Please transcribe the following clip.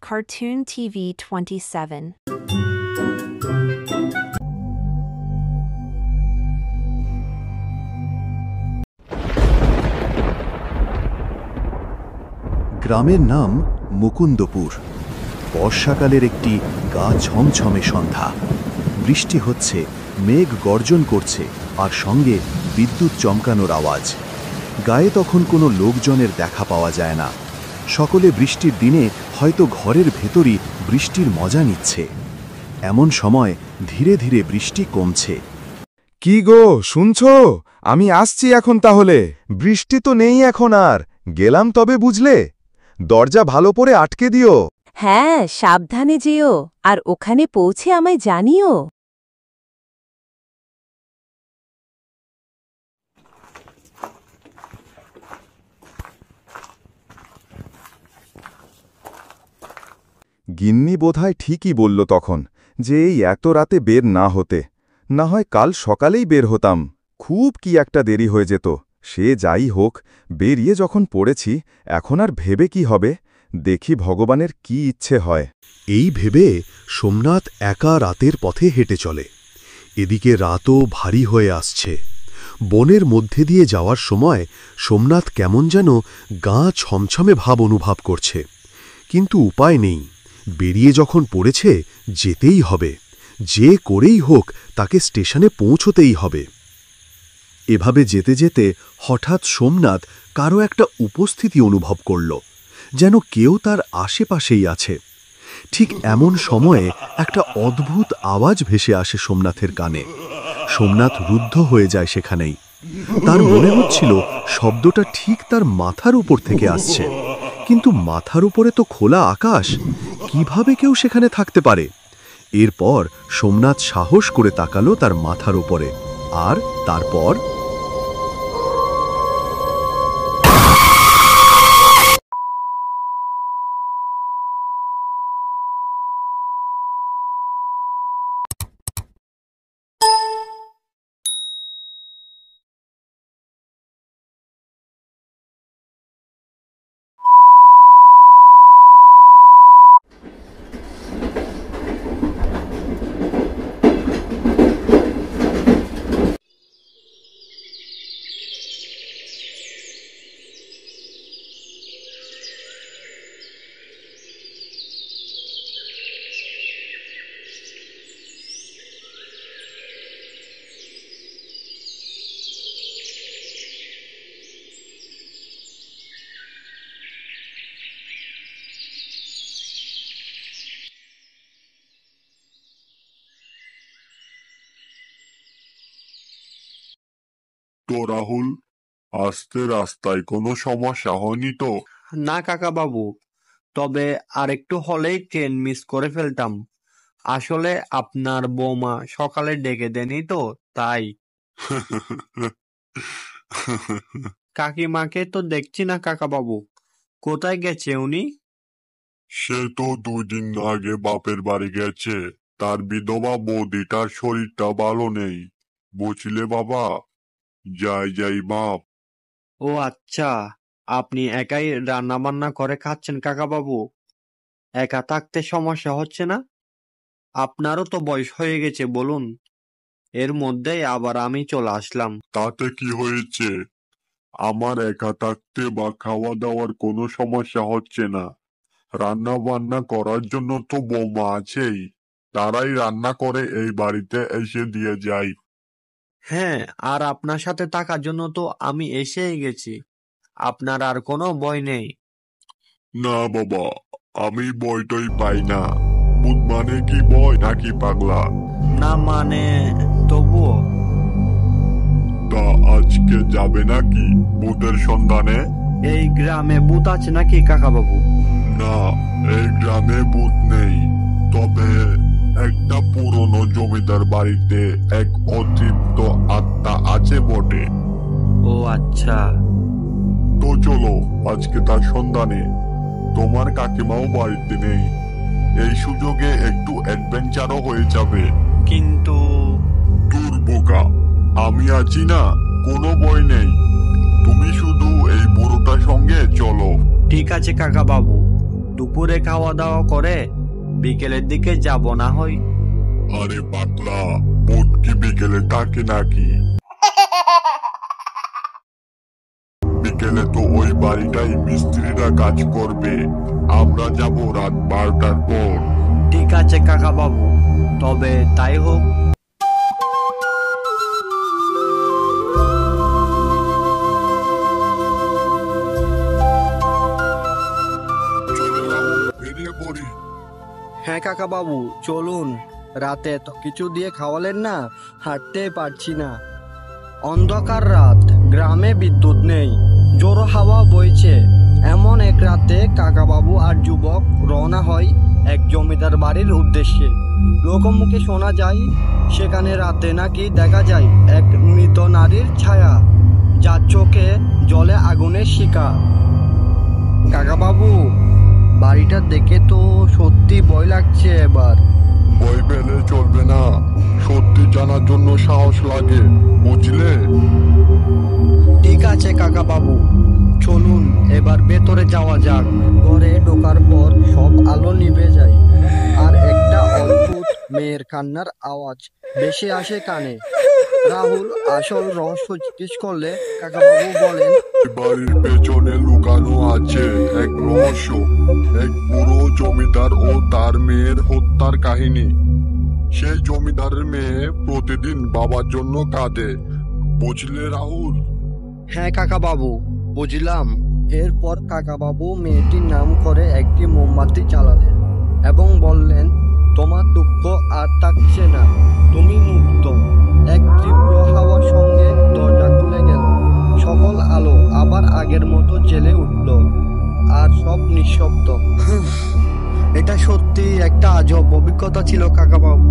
Cartoon TV 27. গ্রামের নাম মুকুন্দপুর। বর্ষাকালের একটি গা ছমছমে সন্ধ্যা। বৃষ্টি হচ্ছে, মেঘ গর্জন করছে, আর সঙ্গে বিদ্যুৎ চমকানোর আওয়াজ। গায়ে তখন কোনো লোকজনের দেখা পাওয়া যায় না। সকলে বৃষ্টির দিনে হয়তো ঘরের ভেতরই বৃষ্টির মজা নিচ্ছে। এমন সময় ধীরে ধীরে বৃষ্টি কমছে। কি গো, শুনছো? আমি আসছি এখন তাহলে। বৃষ্টি তো নেই এখন আর। গেলাম তবে, বুঝলে? দরজা ভালো করে আটকে দিও। হ্যাঁ, সাবধানে যেও, আর ওখানে পৌঁছে আমায় জানিও। গিন্নি বোধহয় ঠিকই বলল তখন, যে এই এত রাতে বের না হতে। না হয় কাল সকালেই বের হতাম। খুব কি একটা দেরি হয়ে যেত। সে যাই হোক, বেরিয়ে যখন পড়েছি, এখন আর ভেবে কি হবে? দেখি ভগবানের কি ইচ্ছে হয়। এই ভেবে সোমনাথ একা রাতের পথে হেঁটে চলে। এদিকে রাতও ভারী হয়ে আসছে। বনের মধ্যে দিয়ে যাওয়ার সময় সোমনাথ কেমন যেন গা ছমছমে ভাব অনুভব করছে। কিন্তু উপায় নেই। বেরিয়ে যখন পড়েছে, যেতেই হবে। যে করেই হোক তাকে স্টেশনে পৌঁছতেই হবে। এভাবে যেতে যেতে হঠাৎ সোমনাথ কারো একটা উপস্থিতি অনুভব করল, যেন কেউ তার আশেপাশেই আছে। ঠিক এমন সময়ে একটা অদ্ভুত আওয়াজ ভেসে আসে সোমনাথের কানে। সোমনাথ রুদ্ধ হয়ে যায় সেখানেই। তার মনে হচ্ছিল শব্দটা ঠিক তার মাথার উপর থেকে আসছে। কিন্তু মাথার উপরে তো খোলা আকাশ, কিভাবে কেউ সেখানে থাকতে পারে? এরপর সোমনাথ সাহস করে তাকালো তার মাথার উপরে, আর তারপর তো রাহুল, আসতে রাস্তায় কোনো সমস্যা হয়নি তো? না কাকা বাবু, তবে আরেকটু হলেই ট্রেন মিস করে ফেলতাম। আসলে আপনার বৌমা সকালে ডেকে দেনি তো, তাই। কাকিমাকে তো দেখছি না কাকা বাবু, কোথায় গেছে উনি? সে তো 2 দিন আগে বাপের বাড়ি গেছে। তার বিধবা বৌদিটার শরীরটা ভালো নেই, বুঝলে বাবা। যাই যাই বাপ। ও আচ্ছা, আপনি একাই রান্না বান্না করে খাচ্ছেন কাকা বাবু? একা থাকতে সমস্যা হচ্ছে না? আপনারও তো বয়স হয়ে গেছে, বলুন। এর মধ্যেই আবার আমি চলে আসলাম। তাতে কি হয়েছে? আমার একা থাকতে বা খাওয়া দাওয়ার কোনো সমস্যা হচ্ছে না। রান্না বান্না করার জন্য তো বৌমা আছেই, তারাই রান্না করে এই বাড়িতে এসে দিয়ে যায়। হ্যাঁ, আর আপনার সাথে থাকার জন্য তো আমি এসেই গেছি। আপনার আর কোনো ভয় নেই। না বাবা, আমি ভয়টই পাই না। ভূত মানে কি ভয় নাকি পাগলা? না মানে, তবুও। তা আজকে যাবে নাকি ভূতের সন্ধানে? এই গ্রামে ভূত আছে নাকি কাকা বাবু? না, এই গ্রামে ভূত নেই। তবে একটা পুরনো জমিদার বাড়িতে এক অতৃপ্ত আত্মা আছে বটে। ও আচ্ছা। তো চলো আজকে তার সন্ধানে। তোমার কাকিমাও বাড়িতে নেই, এই সুযোগে একটু অ্যাডভেঞ্চারও হয়ে যাবে। কিন্তু দূর বোকা, আমি আছি না, কোনো ভয় নেই। তুমি শুধু এই বুড়োটার সঙ্গে চলো। ও ঠিক আছে কাকা বাবু, দুপুরে খাওয়া দাওয়া করে বিকেলের দিকে যাব না হয়। আরে পাগলা, ভূত কি বিকেলে থাকে নাকি? বিকেলে তো ওই বাড়িটাই মিস্ত্রিরা কাজ করবে। আমরা যাব রাত 12টার পর। ঠিক আছে কাকা বাবু, তবে তাই হোক। চলো রাহুল, বেরিয়ে পড়ি। হ্যাঁ কাকা বাবু, চলুন। রাতে তো কিছু দিয়ে খাওয়ালেন না, হাঁটতেই পারছি না। অন্ধকার রাত, গ্রামে বিদ্যুৎ নেই, জোর হাওয়া বইছে। এমন এক রাতে কাকাবাবু আর যুবক রওনা হয় এক জমিদার বাড়ির উদ্দেশ্যে। লোকমুখে শোনা যায় সেখানে রাতে নাকি দেখা যায় এক মৃত নারীর ছায়া, যার চোখে জলে আগুনের শিখা। কাকাবাবু, বাড়িটা দেখে তো সত্যি ভয় লাগছে এবার। ভয় পেলে চলবে না, সত্যি জানার জন্য সাহস লাগে, বুঝলে? ঠিক আছে কাকা বাবু, চলুন এবার ভেতরে যাওয়া যাক। ঘরে ঢোকার পর সব আলো নিভে যায়, আর একটা অদ্ভুত মেয়ের কান্নার আওয়াজ ভেসে আসে কানে। রাহুল আসল রহস্য জিজ্ঞেস করলে কাকাবাবু বলেন, বাড়ির পেছনে লুকানো আছে এক রহস্য, এক বুড়ো জমিদার ও তার মেয়ের হত্যার কাহিনী। সেই জমিদারের মেয়ে প্রতিদিন বাবার জন্য কাঁদে, বুঝলে রাহুল? হ্যাঁ কাকাবাবু, বুঝলাম। এরপর কাকাবাবু মেয়েটির নাম করে একটি মোমবাতি জ্বালালেন এবং বললেন, তোমার দুঃখ আর থাকছে না, তুমি মুক্ত। এক তীব্র হাওয়ার সঙ্গে দরজা খুলে গেল, সকল আলো আবার আগের মতো জ্বেলে উঠল, আর সব নিঃশব্দ। এটা সত্যি একটা আজব অভিজ্ঞতা ছিল কাকাবাবু।